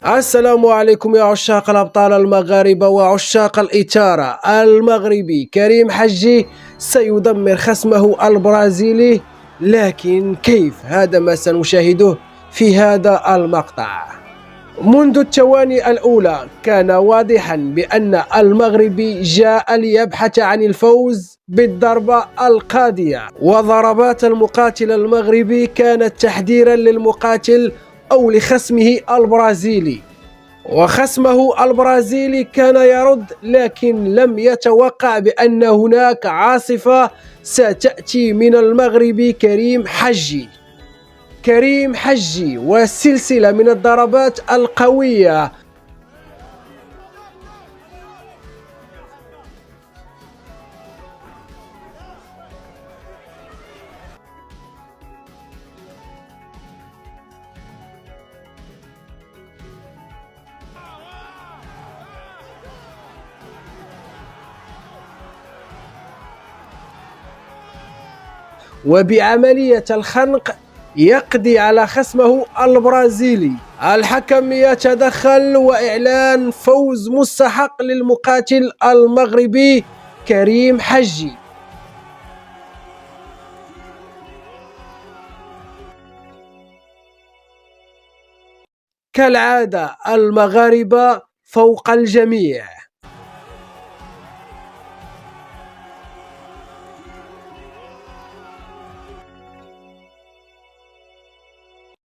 السلام عليكم يا عشاق الأبطال المغاربة وعشاق الإثارة. المغربي كريم حجي سيدمر خصمه البرازيلي، لكن كيف؟ هذا ما سنشاهده في هذا المقطع. منذ الثواني الأولى كان واضحا بأن المغربي جاء ليبحث عن الفوز بالضربة القاضية، وضربات المقاتل المغربي كانت تحذيرا للمقاتل أو لخصمه البرازيلي، وخصمه البرازيلي كان يرد، لكن لم يتوقع بأن هناك عاصفة ستأتي من المغربي كريم حجي وسلسلة من الضربات القوية. وبعملية الخنق يقضي على خصمه البرازيلي. الحكم يتدخل وإعلان فوز مستحق للمقاتل المغربي كريم حجي. كالعادة المغاربة فوق الجميع.